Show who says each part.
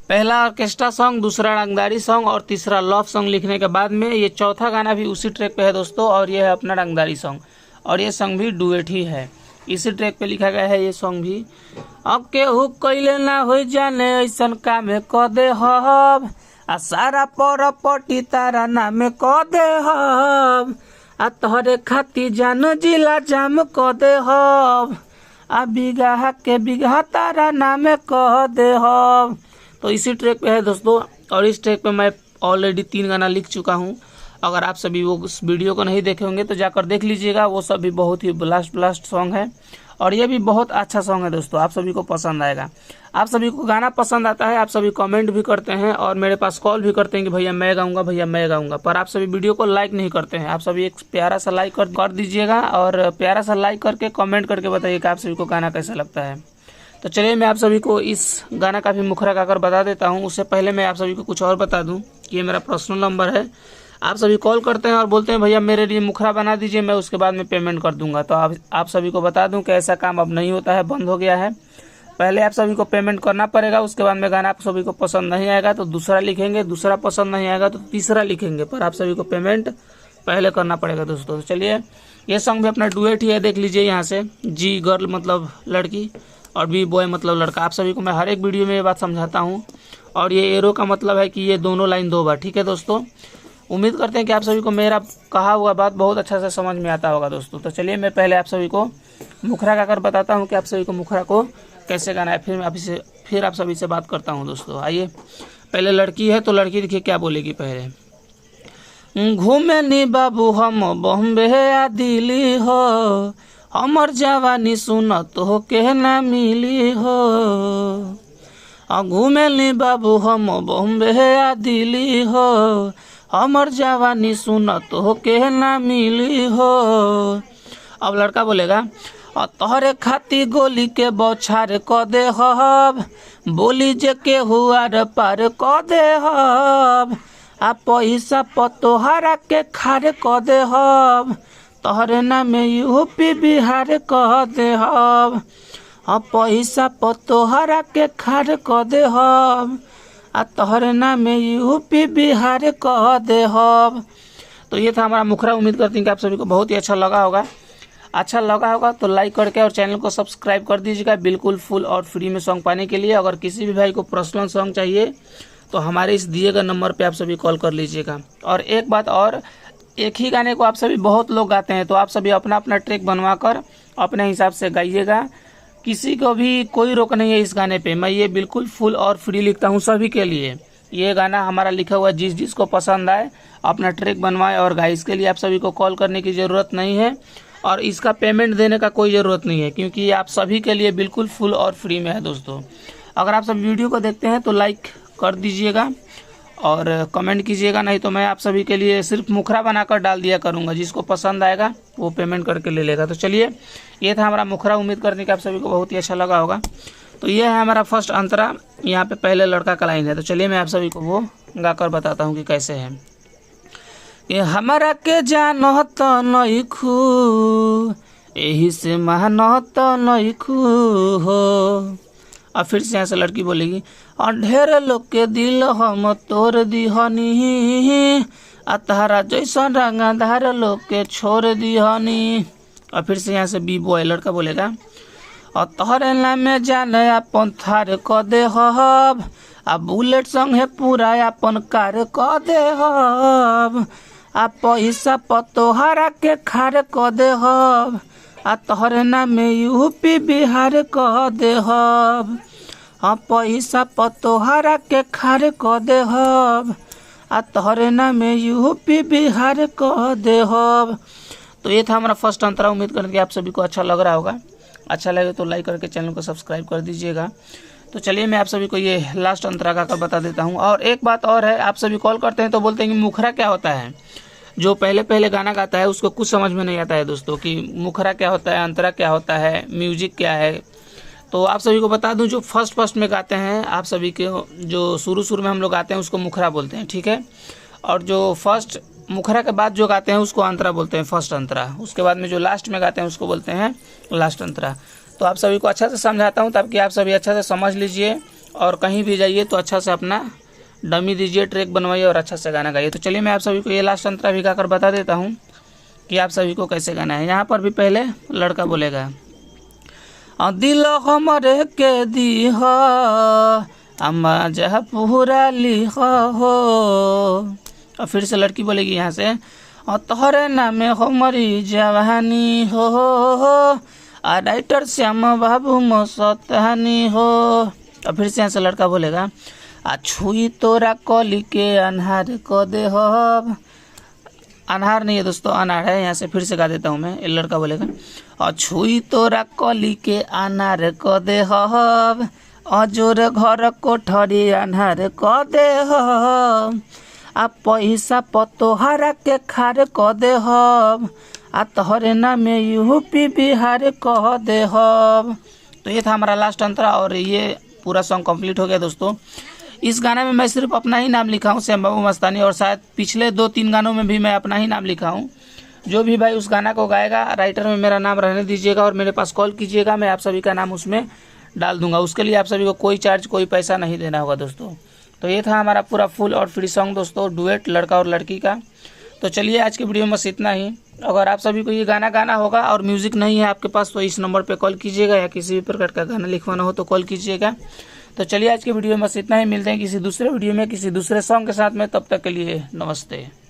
Speaker 1: पहला orchestra song, दूसरा रंगदारी सॉन्ग और तीसरा लव सॉन्ग लिखने के बाद में ये चौथा गाना भी उसी ट्रैक पे है दोस्तों, और ये है अपना रंगदारी सॉन्ग, और ये सॉन्ग भी डुएट ही है, इसी ट्रैक पे लिखा गया है ये सॉन्ग भी। अब केहू कइले ना हो जाने ऐसन काम क दे हब, आ सारा प्रॉपर्टी तारा नाम क दे हब, आ तोहरे खातिर जान जिला जाम क दे हब, आ बिगहा के बिगहा तारा नाम क दे हब। तो इसी ट्रैक पे है दोस्तों, और इस ट्रैक पे मैं ऑलरेडी 3 गाना लिख चुका हूँ। अगर आप सभी वो उस वीडियो को नहीं देखे होंगे तो जाकर देख लीजिएगा, वो सब भी बहुत ही ब्लास्ट सॉन्ग है, और ये भी बहुत अच्छा सॉन्ग है दोस्तों, आप सभी को पसंद आएगा। आप सभी को गाना पसंद आता है, आप सभी कमेंट भी करते हैं और मेरे पास कॉल भी करते हैं कि भैया मैं गाऊंगा, भैया मैं गाऊंगा, पर आप सभी वीडियो को लाइक नहीं करते हैं। आप सभी एक प्यारा सा लाइक कर दीजिएगा, और प्यारा सा लाइक करके कमेंट करके बताइए कि आप सभी को गाना कैसा लगता है। तो चलिए मैं आप सभी को इस गाना का भी मुखरा गाकर बता देता हूँ। उससे पहले मैं आप सभी को कुछ और बता दूँ कि ये मेरा पर्सनल नंबर है। आप सभी कॉल करते हैं और बोलते हैं भैया मेरे लिए मुखरा बना दीजिए, मैं उसके बाद में पेमेंट कर दूंगा। तो आप सभी को बता दूं कि ऐसा काम अब नहीं होता है, बंद हो गया है। पहले आप सभी को पेमेंट करना पड़ेगा, उसके बाद में गाना आप सभी को पसंद नहीं आएगा तो दूसरा लिखेंगे, दूसरा पसंद नहीं आएगा तो तीसरा लिखेंगे, पर आप सभी को पेमेंट पहले करना पड़ेगा दोस्तों। तो चलिए ये सॉन्ग भी अपना डुएट ही है, देख लीजिए यहाँ से। जी गर्ल मतलब लड़की और बी बॉय मतलब लड़का। आप सभी को मैं हर एक वीडियो में ये बात समझाता हूँ, और ये एरो का मतलब है कि ये दोनों लाइन 2 बार, ठीक है दोस्तों। उम्मीद करते हैं कि आप सभी को मेरा कहा हुआ बात बहुत अच्छा से समझ में आता होगा दोस्तों। तो चलिए मैं पहले आप सभी को मुखरा गाकर बताता हूँ कि आप सभी को मुखरा को कैसे गाना है, फिर आप सभी से बात करता हूँ दोस्तों। आइए पहले लड़की है, तो लड़की देखिए क्या बोलेगी पहले। घूमे नी बाबू हम बॉम्बे आ दिल्ली हो, हमर जवानी सुनत हो के ना मिली हो। घूमे नी बाबू हम बॉम्बे आ दिल्ली हो, हमर जवानी सुनत हो के ना मिली हो। अब लड़का बोलेगा तोहरे खाती गोली के बौछार क दे हब, बोली जे के हुआर पार क दे हब, आ पैसा पतोहरा के खार क दे हब, तोहरे नाम यूपी बिहार क दे हब, आ पैसा पतोहरा के खार क दे हब, आ तोहरे नाम यूपी बिहार कह दे हब। तो ये था हमारा मुखरा। उम्मीद करती हूँ कि आप सभी को बहुत ही अच्छा लगा होगा। तो लाइक करके और चैनल को सब्सक्राइब कर दीजिएगा, बिल्कुल फुल और फ्री में सॉन्ग पाने के लिए। अगर किसी भी भाई को पर्सनल सॉन्ग चाहिए तो हमारे इस दिए गए नंबर पे आप सभी कॉल कर लीजिएगा। और एक बात और, एक ही गाने को आप सभी बहुत लोग गाते हैं, तो आप सभी अपना अपना ट्रैक बनवा कर अपने हिसाब से गाइएगा। किसी को भी कोई रोक नहीं है इस गाने पे, मैं ये बिल्कुल फुल और फ्री लिखता हूँ सभी के लिए। ये गाना हमारा लिखा हुआ, जिसको पसंद आए अपना ट्रैक बनवाए और गाए। इसके लिए आप सभी को कॉल करने की ज़रूरत नहीं है, और इसका पेमेंट देने का कोई ज़रूरत नहीं है, क्योंकि ये आप सभी के लिए बिल्कुल फुल और फ्री में है दोस्तों। अगर आप सब वीडियो को देखते हैं तो लाइक कर दीजिएगा और कमेंट कीजिएगा, नहीं तो मैं आप सभी के लिए सिर्फ मुखरा बनाकर डाल दिया करूंगा, जिसको पसंद आएगा वो पेमेंट करके ले लेगा। तो चलिए ये था हमारा मुखरा। उम्मीद करने कि आप सभी को बहुत ही अच्छा लगा होगा। तो ये है हमारा फर्स्ट अंतरा, यहाँ पे पहले लड़का का लाइन है। तो चलिए मैं आप सभी को वो गाकर बताता हूँ कि कैसे है। ये हमारा के जानो तो नहीं खू, यही से मानो तो नहीं खू हो। और फिर से यहाँ से लड़की बोलेगी और ढेर लोग के दिल हम तोड़ दिहनी, आ तारा जैसा रंगाधार लोग के छोड़ दिहनी। और फिर से यहाँ से बी बॉय लड़का बोलेगा और तोहरे नाम जाने अपन थार क दे हब, आ बुलेट संग है पूरा अपन कार क दे हब, आ पैसा पतोहरा के खार क दे हब, आ तोहरे नाम यूपी बिहार क दे हब, आ पैसा पतोहरा के खार क दे हब, आ तोहरे नाम यूपी बिहार क दे हब। तो ये था हमारा फर्स्ट अंतरा। उम्मीद करते हैं कि आप सभी को अच्छा लग रहा होगा। अच्छा लगे तो लाइक करके चैनल को सब्सक्राइब कर दीजिएगा। तो चलिए मैं आप सभी को ये लास्ट अंतरा गाकर बता देता हूँ। और एक बात और है, आप सभी कॉल करते हैं तो बोलते हैं कि मुखरा क्या होता है। जो पहले गाना गाता है उसको कुछ समझ में नहीं आता है दोस्तों कि मुखरा क्या होता है, अंतरा क्या होता है, म्यूजिक क्या है। तो आप सभी को बता दूं, जो फर्स्ट में गाते हैं आप सभी के, जो शुरू में हम लोग गाते हैं उसको मुखरा बोलते हैं, ठीक है। और जो फर्स्ट मुखरा के बाद जो गाते हैं उसको अंतरा बोलते हैं, फर्स्ट अंतरा। उसके बाद में जो लास्ट में गाते हैं उसको बोलते हैं लास्ट अंतरा। तो आप सभी को अच्छा से समझाता हूँ ताकि आप सभी अच्छा से समझ लीजिए और कहीं भी जाइए तो अच्छा से अपना डमी दीजिए, ट्रैक बनवाइए और अच्छा से गाना गाइए। तो चलिए मैं आप सभी को ये लास्ट अंतरा भी गाकर बता देता हूँ कि आप सभी को कैसे गाना है। यहाँ पर भी पहले लड़का बोलेगा दिल हमरे के दीह अम्मा जहाँ पूरा लिख हो। और फिर से लड़की बोलेगी यहाँ से तोहरे नामे हमारी जवानी हो राइटर श्याम बाबू मस्तानी हो। और फिर से यहाँ से लड़का बोलेगा छुई तोरा कली के अनहार को दे हो। अनहार नहीं है दोस्तों, अनार है। यहाँ से फिर से गा देता हूँ मैं। ये लड़का बोलेगा छुई तोरा कली के अनार को दे हो अजोर घर कोठरी अनहार को दे हो पैसा पतोहरा के खार क दे हब तोहरे नामे यूपी बिहार कह दे हब। तो ये था हमारा लास्ट अंतरा और ये पूरा सॉन्ग कंप्लीट हो गया दोस्तों। इस गाने में मैं सिर्फ अपना ही नाम लिखा हूँ, श्याम बाबू मस्तानी, और शायद पिछले 2-3 गानों में भी मैं अपना ही नाम लिखा हूँ। जो भी भाई उस गाना को गाएगा राइटर में मेरा नाम रहने दीजिएगा और मेरे पास कॉल कीजिएगा, मैं आप सभी का नाम उसमें डाल दूंगा। उसके लिए आप सभी को कोई चार्ज, कोई पैसा नहीं देना होगा दोस्तों। तो ये था हमारा पूरा फुल और फ्री सॉन्ग दोस्तों, डुएट लड़का और लड़की का। तो चलिए आज की वीडियो में बस इतना ही। अगर आप सभी को ये गाना गाना होगा और म्यूज़िक नहीं है आपके पास तो इस नंबर पे कॉल कीजिएगा, या किसी भी प्रकार का गाना लिखवाना हो तो कॉल कीजिएगा। तो चलिए आज की वीडियो में बस इतना ही। मिलते हैं किसी दूसरे वीडियो में किसी दूसरे सॉन्ग के साथ में, तब तक के लिए नमस्ते।